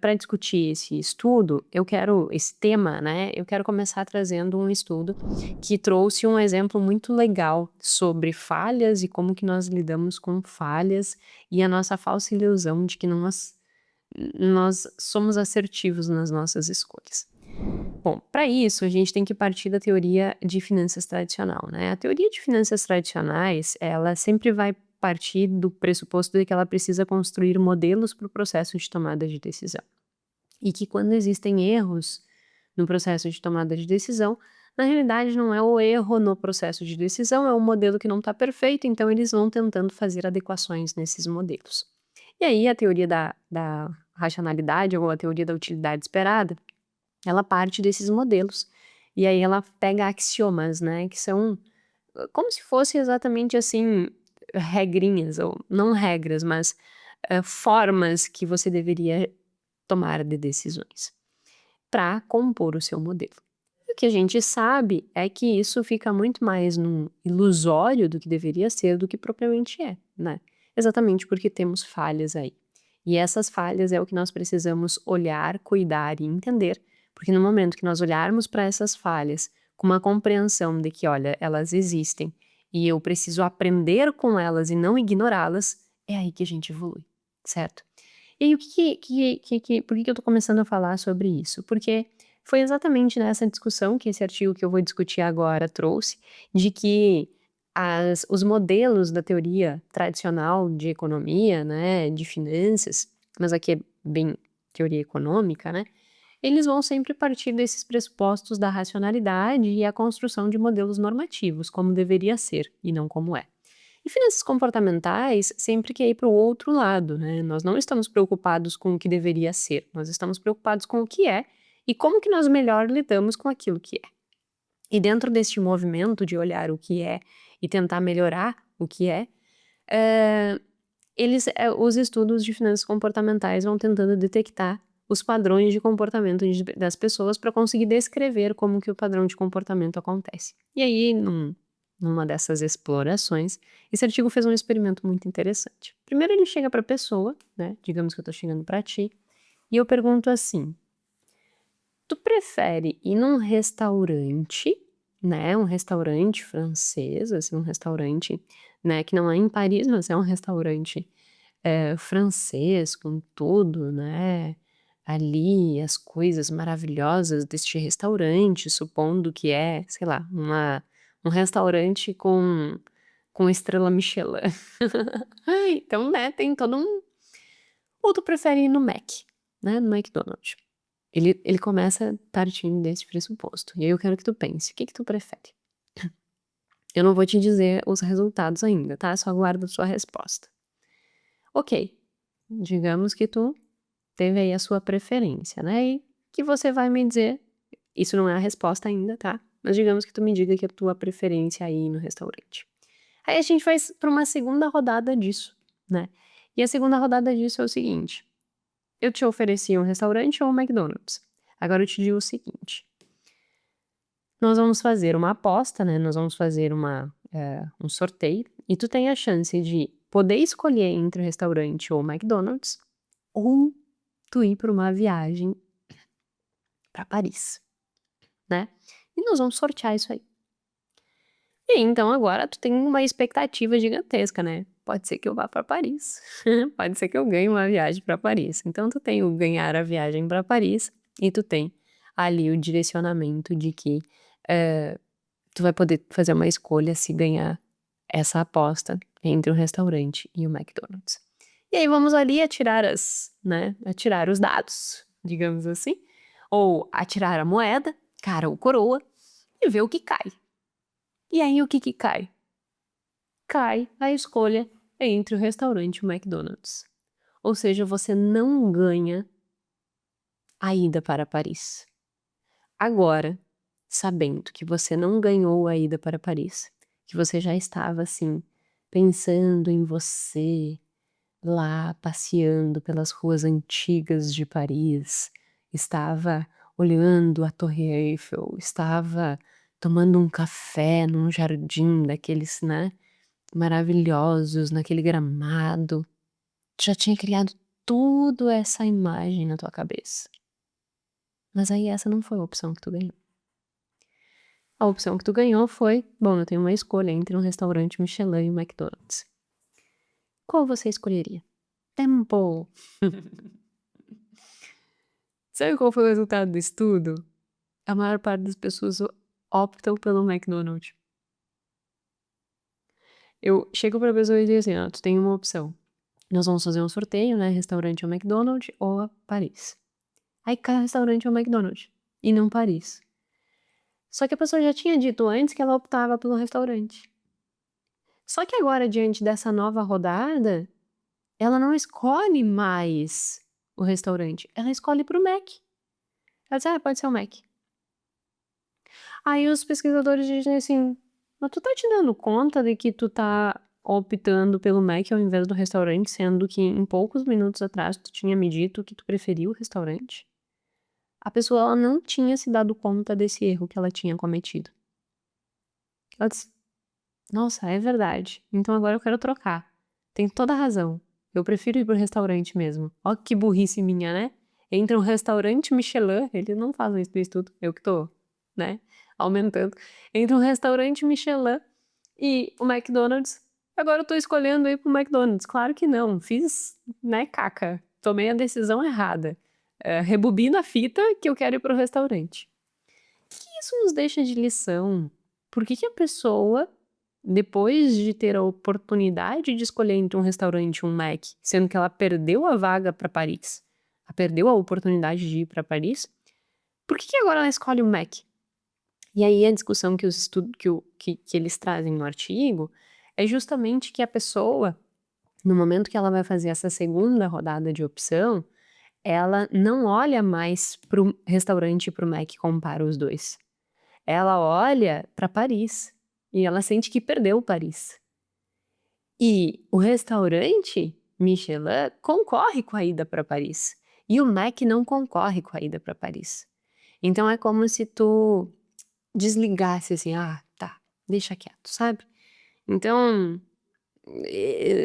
Para discutir esse tema, né, eu quero começar trazendo um estudo que trouxe um exemplo muito legal sobre falhas e como que nós lidamos com falhas e a nossa falsa ilusão de que nós somos assertivos nas nossas escolhas. Bom, para isso a gente tem que partir da teoria de finanças tradicional, né. A teoria de finanças tradicionais, ela sempre vai partir do pressuposto de que ela precisa construir modelos para o processo de tomada de decisão. E que quando existem erros no processo de tomada de decisão, na realidade não é o erro no processo de decisão, é um modelo que não está perfeito, então eles vão tentando fazer adequações nesses modelos. E aí a teoria da racionalidade ou a teoria da utilidade esperada, ela parte desses modelos. E aí ela pega axiomas, né, que são como se fosse exatamente assim, regrinhas, ou não regras, mas formas que você deveria tomar de decisões para compor o seu modelo. E o que a gente sabe é que isso fica muito mais num ilusório do que deveria ser, do que propriamente é, né? Exatamente porque temos falhas aí. E essas falhas é o que nós precisamos olhar, cuidar e entender, porque no momento que nós olharmos para essas falhas com uma compreensão de que, olha, elas existem e eu preciso aprender com elas e não ignorá-las, é aí que a gente evolui, certo? E aí o por que que eu tô começando a falar sobre isso? Porque foi exatamente nessa discussão que esse artigo que eu vou discutir agora trouxe, de que os modelos da teoria tradicional de economia, né, de finanças, mas aqui é bem teoria econômica, né, eles vão sempre partir desses pressupostos da racionalidade e a construção de modelos normativos, como deveria ser e não como é. E finanças comportamentais sempre quer ir para o outro lado, né, nós não estamos preocupados com o que deveria ser, nós estamos preocupados com o que é e como que nós melhor lidamos com aquilo que é. E dentro deste movimento de olhar o que é e tentar melhorar o que é, eh, os estudos de finanças comportamentais vão tentando detectar os padrões de comportamento das pessoas para conseguir descrever como que o padrão de comportamento acontece. E aí, numa dessas explorações, esse artigo fez um experimento muito interessante. Primeiro ele chega para a pessoa, né, digamos que eu estou chegando para ti, e eu pergunto assim: tu prefere ir num restaurante, né, um restaurante francês, assim, um restaurante, né, que não é em Paris, mas é um restaurante, francês com tudo, né, ali as coisas maravilhosas deste restaurante, supondo que é, sei lá, um restaurante com estrela Michelin. Então, né, tem todo um ou tu prefere ir no Mac, né, no McDonald's? Ele começa partindo desse pressuposto, e aí eu quero que tu pense, o que que tu prefere? Eu não vou te dizer os resultados ainda, tá, só aguardo a sua resposta. Ok, digamos que tu teve aí a sua preferência, né, e que você vai me dizer isso não é a resposta ainda, tá, mas digamos que tu me diga que a tua preferência é ir no restaurante. Aí a gente vai para uma segunda rodada disso, né, e a segunda rodada disso é o seguinte: eu te ofereci um restaurante ou um McDonald's. Agora eu te digo o seguinte: nós vamos fazer uma aposta, né, nós vamos fazer um sorteio, e tu tem a chance de poder escolher entre o restaurante ou o McDonald's, ou tu ir para uma viagem para Paris, né. E nós vamos sortear isso aí. E aí, então agora tu tem uma expectativa gigantesca, né. Pode ser que eu vá para Paris, pode ser que eu ganhe uma viagem para Paris. Então tu tem o ganhar a viagem para Paris, e tu tem ali o direcionamento de que, eh tu vai poder fazer uma escolha se ganhar essa aposta entre o restaurante e o McDonald's. E aí vamos ali atirar os dados, digamos assim, ou atirar a moeda, cara ou coroa, e ver o que cai. E aí o que que cai? Cai a escolha entre o restaurante e o McDonald's. Ou seja, você não ganha a ida para Paris. Agora, sabendo que você não ganhou a ida para Paris, que você já estava assim, pensando em você, lá passeando pelas ruas antigas de Paris, estava olhando a Torre Eiffel, estava tomando um café num jardim daqueles, né, maravilhosos, naquele gramado, já tinha criado tudo essa imagem na tua cabeça. Mas aí essa não foi a opção que tu ganhou. A opção que tu ganhou foi, bom, eu tenho uma escolha entre um restaurante Michelin e um McDonald's. Qual você escolheria? Tempo! Sabe qual foi o resultado do estudo? A maior parte das pessoas optam pelo McDonald's. Eu chego pra pessoa e digo assim, ó, tu tem uma opção. Nós vamos fazer um sorteio, né? Restaurante ou McDonald's ou a Paris. Aí cada restaurante é o McDonald's e não Paris. Só que a pessoa já tinha dito antes que ela optava pelo restaurante. Só que agora, diante dessa nova rodada, ela não escolhe mais o restaurante, ela escolhe pro Mac. Ela diz, pode ser o Mac. Aí os pesquisadores dizem assim, mas tu tá te dando conta de que tu tá optando pelo Mac ao invés do restaurante, sendo que em poucos minutos atrás tu tinha me dito que tu preferia o restaurante? A pessoa ela não tinha se dado conta desse erro que ela tinha cometido. Ela disse, nossa, é verdade, então agora eu quero trocar. Tem toda a razão. Eu prefiro ir pro restaurante mesmo. Ó que burrice minha, né? Entre um restaurante Michelin, eles não fazem isso no estudo, eu que tô, né, aumentando. Entre um restaurante Michelin e o McDonald's, agora eu tô escolhendo ir pro McDonald's. Claro que não, fiz, né, caca. Tomei a decisão errada. Rebobina a fita que eu quero ir pro restaurante. O que isso nos deixa de lição? Por que a pessoa, depois de ter a oportunidade de escolher entre um restaurante e um Mac, sendo que ela perdeu a vaga para Paris, ela perdeu a oportunidade de ir para Paris, por que agora ela escolhe o Mac? E aí a discussão que os estudos que eles trazem no artigo é justamente que a pessoa, no momento que ela vai fazer essa segunda rodada de opção, ela não olha mais para o restaurante e para o Mac e compara os dois. Ela olha para Paris e ela sente que perdeu Paris. E o restaurante Michelin concorre com a ida para Paris e o Mac não concorre com a ida para Paris. Então é como se tu desligasse assim, tá, deixa quieto, sabe? Então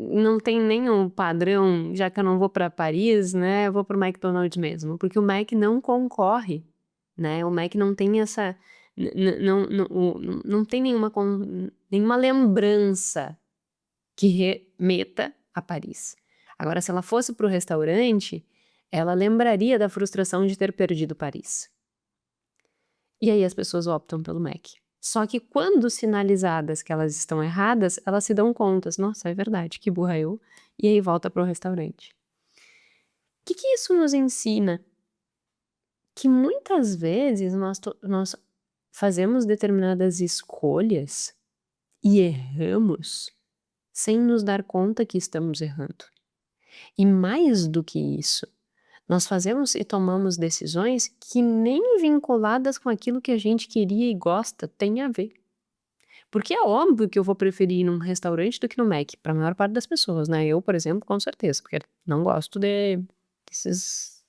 não tem nenhum padrão, já que eu não vou para Paris, né? Eu vou pro McDonald's mesmo, porque o Mac não concorre, né? O Mac não tem essa não tem nenhuma lembrança que remeta a Paris. Agora, se ela fosse pro restaurante, ela lembraria da frustração de ter perdido Paris. E aí as pessoas optam pelo Mac. Só que quando sinalizadas que elas estão erradas, elas se dão contas. Nossa, é verdade, que burra eu. E aí volta pro restaurante. O que isso nos ensina? Que muitas vezes nós fazemos determinadas escolhas e erramos sem nos dar conta que estamos errando. E mais do que isso, nós fazemos e tomamos decisões que nem vinculadas com aquilo que a gente queria e gosta tem a ver. Porque é óbvio que eu vou preferir ir num restaurante do que no Mac, para a maior parte das pessoas, né? Eu, por exemplo, com certeza, porque não gosto desses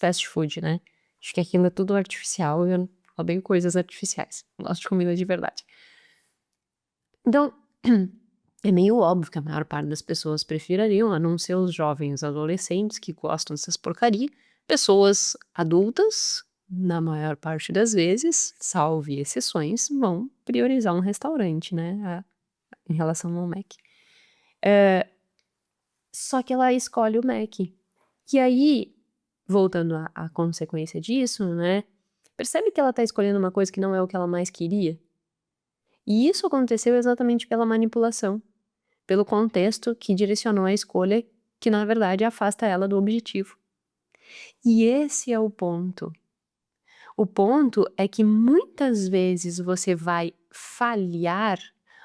fast food, né? Acho que aquilo é tudo artificial e eu odeio coisas artificiais. Gosto de comida de verdade. Então, é meio óbvio que a maior parte das pessoas prefeririam, a não ser os jovens adolescentes que gostam dessas porcaria, pessoas adultas, na maior parte das vezes, salve exceções, vão priorizar um restaurante, né, em relação ao Mac. Só que ela escolhe o Mac. E aí, voltando à consequência disso, né, percebe que ela tá escolhendo uma coisa que não é o que ela mais queria? E isso aconteceu exatamente pela manipulação, pelo contexto que direcionou a escolha que, na verdade, afasta ela do objetivo. E esse é o ponto. O ponto é que muitas vezes você vai falhar,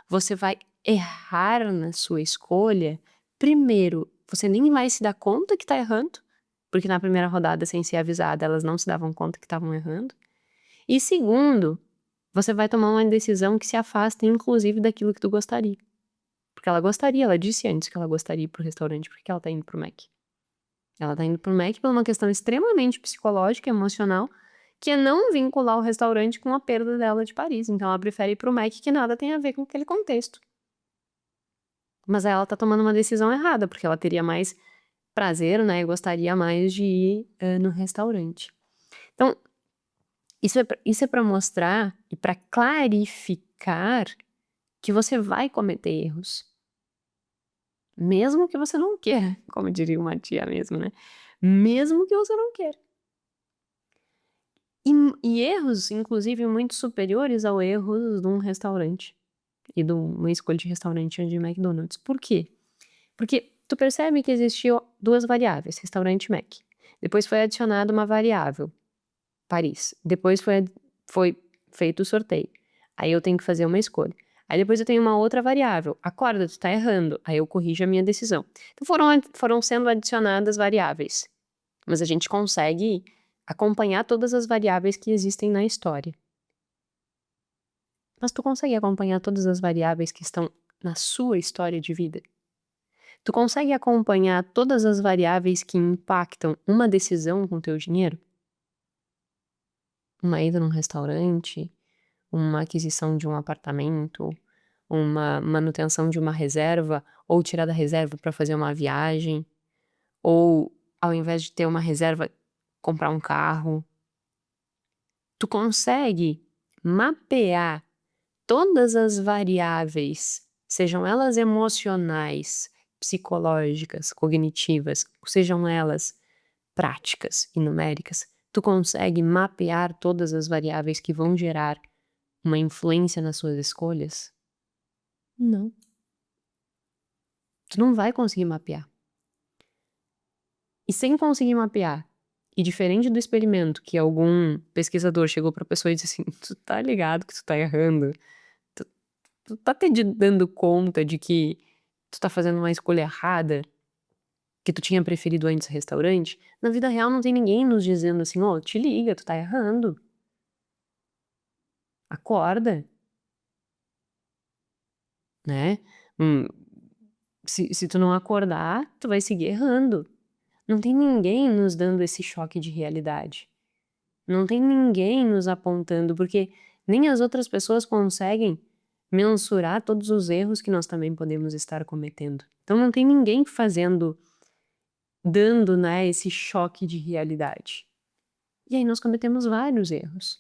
você vai errar na sua escolha. Primeiro, você nem vai se dar conta que tá errando, porque na primeira rodada, sem ser avisada, elas não se davam conta que estavam errando. E segundo, você vai tomar uma decisão que se afasta, inclusive, daquilo que tu gostaria. Porque ela gostaria, ela disse antes que ela gostaria de ir pro restaurante, porque ela tá indo pro Mac. Ela tá indo pro Mac por uma questão extremamente psicológica e emocional, que é não vincular o restaurante com a perda dela de Paris. Então ela prefere ir pro Mac, que nada tem a ver com aquele contexto. Mas aí ela tá tomando uma decisão errada, porque ela teria mais prazer, né, eu gostaria mais de ir, no restaurante. Então, isso é pra mostrar e pra clarificar que você vai cometer erros, mesmo que você não queira, como diria uma tia mesmo, né, mesmo que você não queira. E erros, inclusive, muito superiores ao erros de um restaurante e de uma escolha de restaurante de McDonald's. Por quê? Porque tu percebe que existiam 2 variáveis, restaurante e Mac. Depois foi adicionada uma variável, Paris. Depois foi feito o sorteio. Aí eu tenho que fazer uma escolha. Aí depois eu tenho uma outra variável, acorda, tu tá errando, aí eu corrijo a minha decisão. Então foram sendo adicionadas variáveis, mas a gente consegue acompanhar todas as variáveis que existem na história. Mas tu consegue acompanhar todas as variáveis que estão na sua história de vida? Tu consegue acompanhar todas as variáveis que impactam uma decisão com teu dinheiro? Uma ida num restaurante, uma aquisição de um apartamento, uma manutenção de uma reserva, ou tirar da reserva para fazer uma viagem, ou ao invés de ter uma reserva, comprar um carro. Tu consegue mapear todas as variáveis, sejam elas emocionais, psicológicas, cognitivas, sejam elas práticas e numéricas, tu consegue mapear todas as variáveis que vão gerar uma influência nas suas escolhas? Não, tu não vai conseguir mapear. E sem conseguir mapear, e diferente do experimento que algum pesquisador chegou pra pessoa e disse assim: "Tu tá ligado que tu tá errando? Tu tu tá te dando conta de que tu tá fazendo uma escolha errada, que tu tinha preferido antes restaurante?" Na vida real não tem ninguém nos dizendo assim: "Ó, te liga, tu tá errando. Acorda", né. Hum, se tu não acordar, tu vai seguir errando. Não tem ninguém nos dando esse choque de realidade. Não tem ninguém nos apontando, porque nem as outras pessoas conseguem mensurar todos os erros que nós também podemos estar cometendo. Então não tem ninguém dando, né, esse choque de realidade. E aí nós cometemos vários erros.